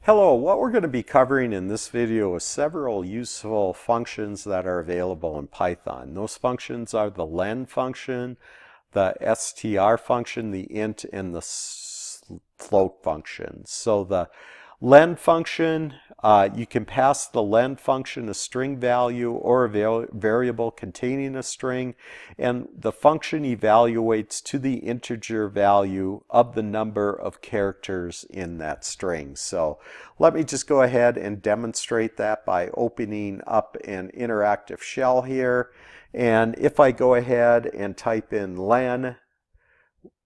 Hello, what we're going to be covering in this video is several useful functions that are available in Python. Those functions are the len function, the str function, the int, and the float function. So the len function, you can pass the len function a string value or a variable containing a string, and the function evaluates to the integer value of the number of characters in that string. So let me just go ahead and demonstrate that by opening up an interactive shell here. And if I go ahead and type in len,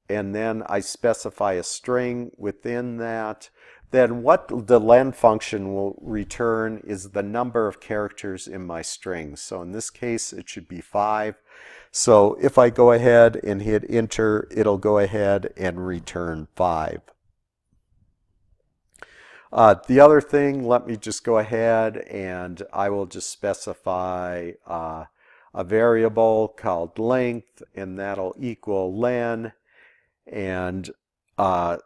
and then I specify a string within that, then what the len function will return is the number of characters in my string. So in this case, it should be 5. So if I go ahead and hit enter, it'll go ahead and return 5. The other thing, let me just go ahead and I will just specify a variable called length, and that'll equal len. And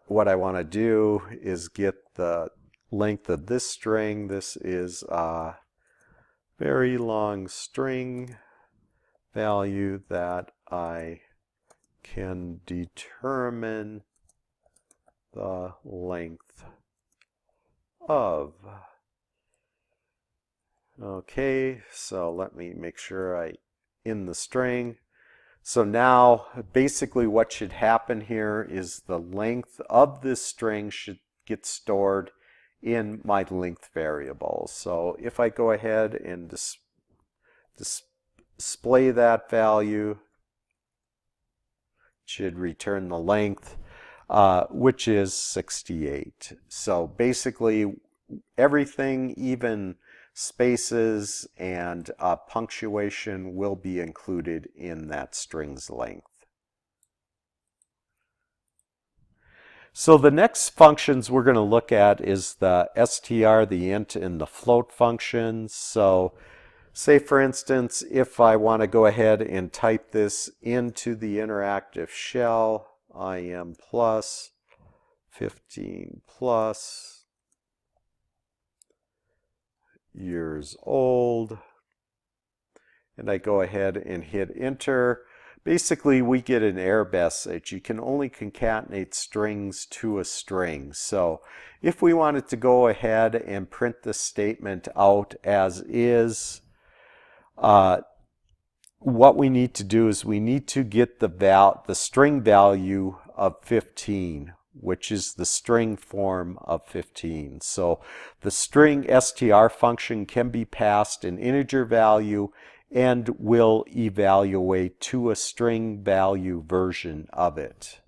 what I want to do is get the length of this string. This is a very long string value that I can determine the length of. Okay, so let me make sure I in the string. So now basically what should happen here is the length of this string should get stored in my length variable. So if I go ahead and display that value, it should return the length, which is 68. So basically everything, even spaces and punctuation, will be included in that string's length. So the next functions we're going to look at is the str, the int, and the float functions. So say for instance, if I want to go ahead and type this into the interactive shell, I am plus 15 plus years old, and I go ahead and hit enter, basically we get an error message. You can only concatenate strings to a string. So if we wanted to go ahead and print this statement out as is, what we need to do is we need to get the string value of 15, which is the string form of 15. So the string str function can be passed an integer value and will evaluate to a string value version of it.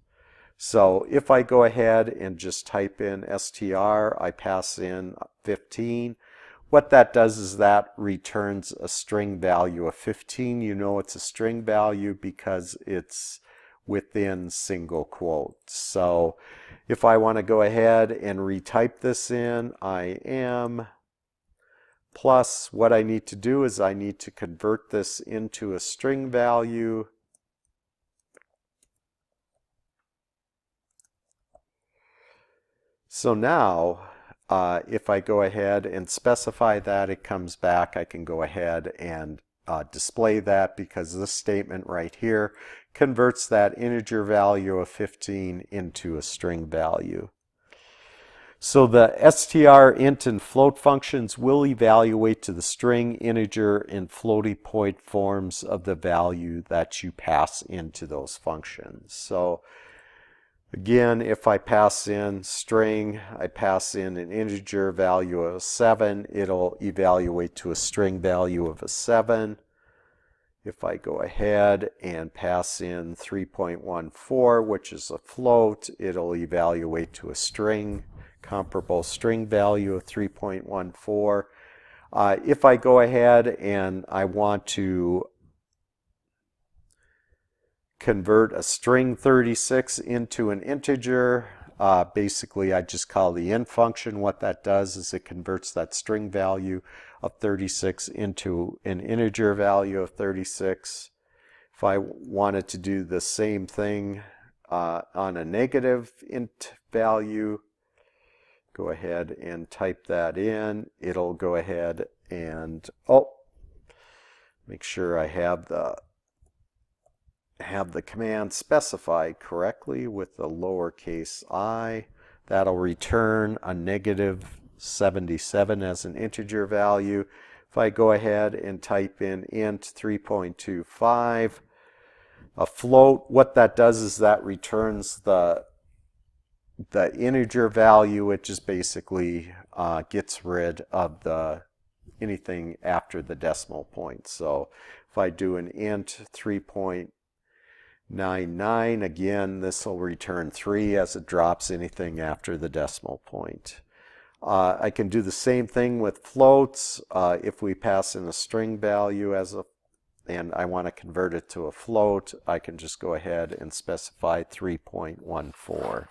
So if I go ahead and just type in str, I pass in 15. What that does is that returns a string value of 15. You know it's a string value because it's within single quotes. So if I want to go ahead and retype this in, I am plus, what I need to do is I need to convert this into a string value. So now if I go ahead and specify that, it comes back. I can go ahead and display that because this statement right here converts that integer value of 15 into a string value. So the str, int, and float functions will evaluate to the string, integer, and floating point forms of the value that you pass into those functions. So again, if I pass in string, I pass in an integer value of 7, it'll evaluate to a string value of a 7. If I go ahead and pass in 3.14, which is a float, it'll evaluate to a string, comparable string value of 3.14. If I go ahead and I want to convert a string 36 into an integer, basically I just call the int function. What that does is it converts that string value of 36 into an integer value of 36. If I wanted to do the same thing on a negative int value, go ahead and type that in. It'll go ahead and, make sure I have the command specified correctly with the lowercase I. That'll return a negative 77 as an integer value. If I go ahead and type in int 3.25, a float, what that does is that returns the integer value. It just basically gets rid of anything after the decimal point. So if I do an int 3.99, again, this will return 3 as it drops anything after the decimal point. I can do the same thing with floats. If we pass in a string value and I want to convert it to a float, I can just go ahead and specify 3.14.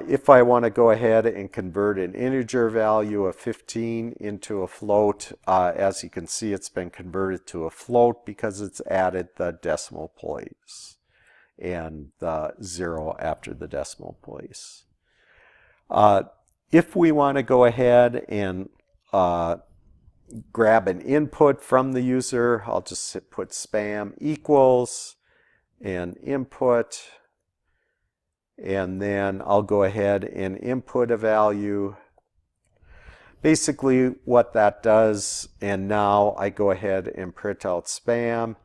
If I want to go ahead and convert an integer value of 15 into a float, as you can see, it's been converted to a float because it's added the decimal place and the 0 after the decimal place. If we want to go ahead and grab an input from the user, I'll just put spam equals and input, and then I'll go ahead and input a value. Basically what that does, and now I go ahead and print out spam.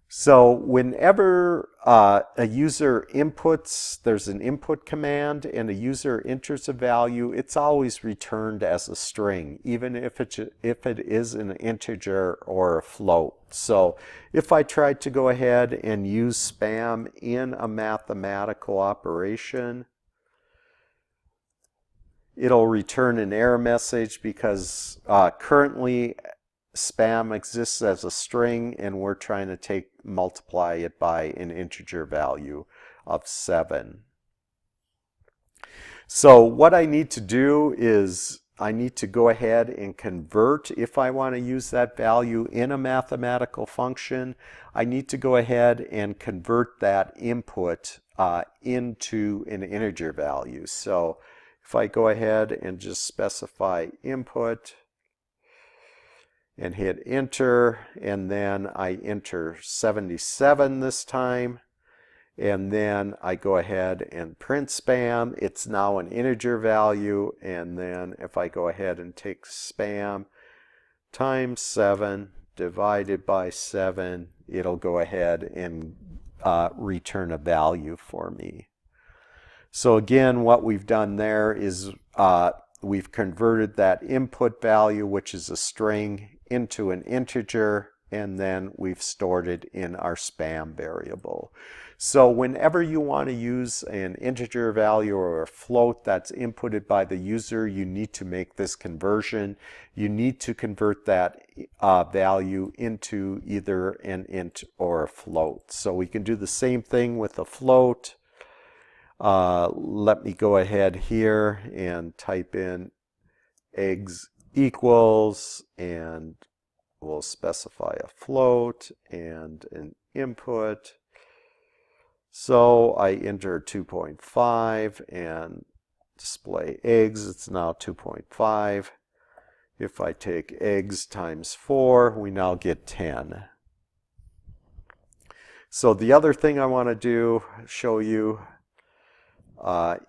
So whenever a user inputs, there's an input command and a user enters a value, it's always returned as a string, even if it is an integer or a float. So if I tried to go ahead and use spam in a mathematical operation, it'll return an error message because currently spam exists as a string and we're trying to multiply it by an integer value of 7. So what I need to do is I need to go ahead and convert. If I want to use that value in a mathematical function, I need to go ahead and convert that input into an integer value. So if I go ahead and just specify input and hit enter, and then I enter 77 this time, and then I go ahead and print spam, it's now an integer value, and then if I go ahead and take spam times 7 divided by 7, it'll go ahead and return a value for me. So again, what we've done there is we've converted that input value, which is a string, into an integer, and then we've stored it in our spam variable. So whenever you want to use an integer value or a float that's inputted by the user, you need to make this conversion. You need to convert that value into either an int or a float. So we can do the same thing with a float. Let me go ahead here and type in eggs equals, and we'll specify a float and an input. So I enter 2.5 and display eggs, it's now 2.5. If I take eggs times 4, we now get 10. So the other thing I want to show you,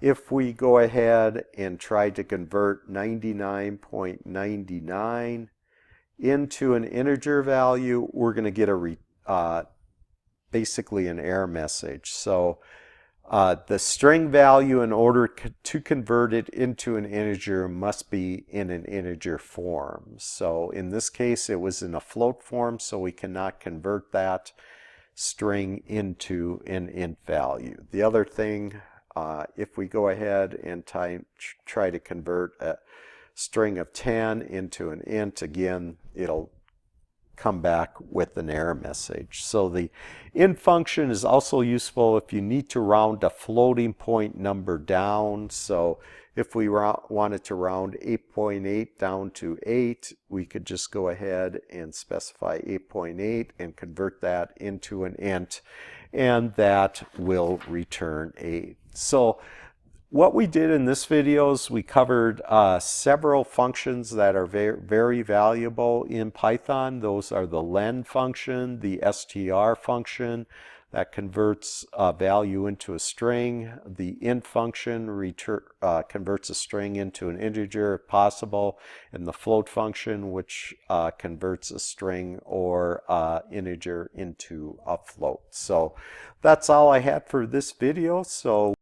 if we go ahead and try to convert 99.99 into an integer value, we're going to get basically an error message. So the string value, in order to convert it into an integer, must be in an integer form. So in this case it was in a float form, so we cannot convert that string into an int value. The other thing, if we go ahead and try to convert a string of 10 into an int, again, it'll come back with an error message. So the int function is also useful if you need to round a floating point number down. So if we wanted to round 8.8 down to 8, we could just go ahead and specify 8.8 and convert that into an int, and that will return 8. So What we did in this video is we covered several functions that are very valuable in Python. Those are the len function, the str function that converts a value into a string, the int function converts a string into an integer if possible, and the float function, which converts a string or integer into a float. So that's all I had for this video. So